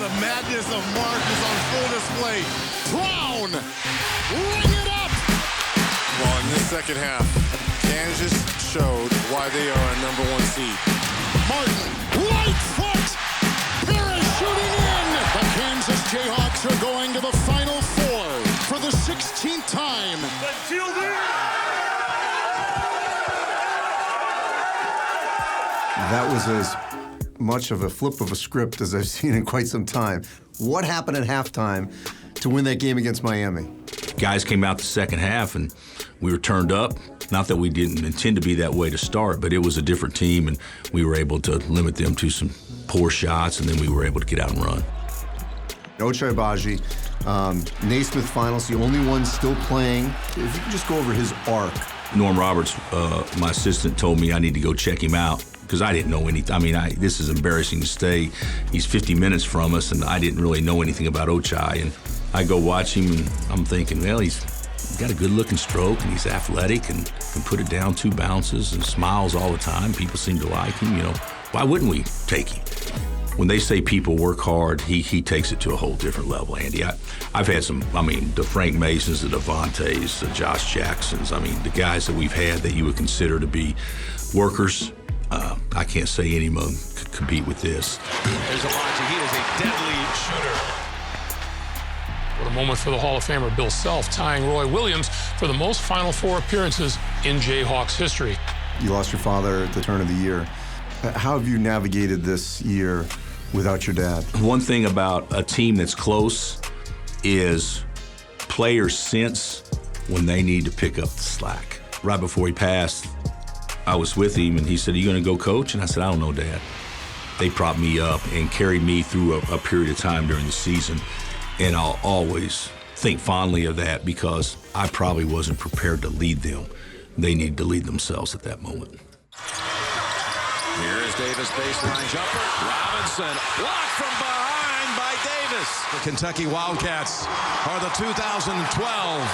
The madness of Mark is on full display. Brown, ring it up! Well, in this second half, Kansas showed why they are a #1 seed. Martin, right foot! Parachuting in! The Kansas Jayhawks are going to the Final Four for the 16th time. That was as much of a flip of a script as I've seen in quite some time. What happened at halftime to win that game against Miami? Guys came out the second half and we were turned up. Not that we didn't intend to be that way to start, but it was a different team and we were able to limit them to some poor shots, and then we were able to get out and run. Ochai Agbaji, Naismith Finals, the only one still playing. If you could just go over his arc. Norm Roberts, my assistant, told me I need to go check him out because I didn't know anything. I mean, this is embarrassing to say. He's 50 minutes from us, and I didn't really know anything about Ochai. And I go watch him, and I'm thinking, well, he's got a good-looking stroke, and he's athletic, and can put it down 2 bounces, and smiles all the time. People seem to like him, you know. Why wouldn't we take him? When they say people work hard, he takes it to a whole different level, Andy. I've had some, I mean, the Frank Masons, the Devontaes, the Josh Jacksons, I mean, the guys that we've had that you would consider to be workers. I can't say any of them could compete with this. There's Agbaji. He is a deadly shooter. What a moment for the Hall of Famer Bill Self, tying Roy Williams for the most Final Four appearances in Jayhawks history. You lost your father at the turn of the year. How have you navigated this year without your dad? One thing about a team that's close is players sense when they need to pick up the slack. Right before he passed, I was with him, and he said, "Are you going to go coach?" And I said, "I don't know, Dad." They propped me up and carried me through a period of time during the season, and I'll always think fondly of that because I probably wasn't prepared to lead them. They needed to lead themselves at that moment. Here is Davis, baseline jumper. Robinson, blocked from behind by Davis. The Kentucky Wildcats are the 2012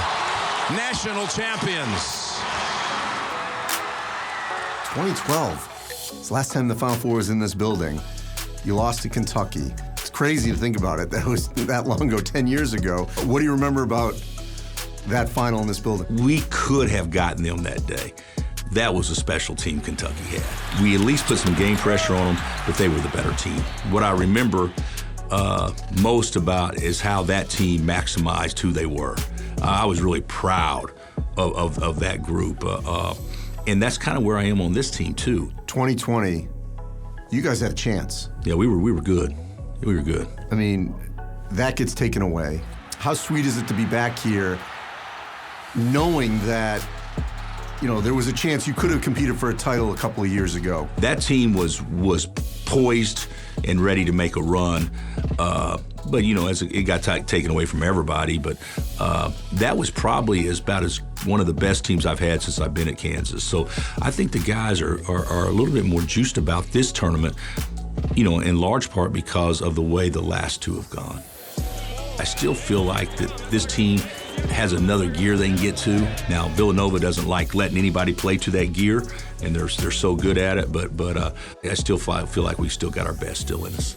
national champions. 2012. It's the last time the Final Four was in this building. You lost to Kentucky. It's crazy to think about it. That was that long ago, 10 years ago. What do you remember about that final in this building? We could have gotten them that day. That was a special team Kentucky had. We at least put some game pressure on them, but they were the better team. What I remember most about is how that team maximized who they were. I was really proud of that group. And that's kind of where I am on this team, too. 2020, you guys had a chance. Yeah, we were good. We were good. I mean, that gets taken away. How sweet is it to be back here knowing that, you know, there was a chance you could have competed for a title a couple of years ago? That team was poised and ready to make a run. But, you know, as it got taken away from everybody, but that was probably about as one of the best teams I've had since I've been at Kansas. So I think the guys are a little bit more juiced about this tournament, you know, in large part because of the way the last two have gone. I still feel like that this team has another gear they can get to. Now, Villanova doesn't like letting anybody play to that gear, and they're so good at it, but I still feel like we still got our best still in us.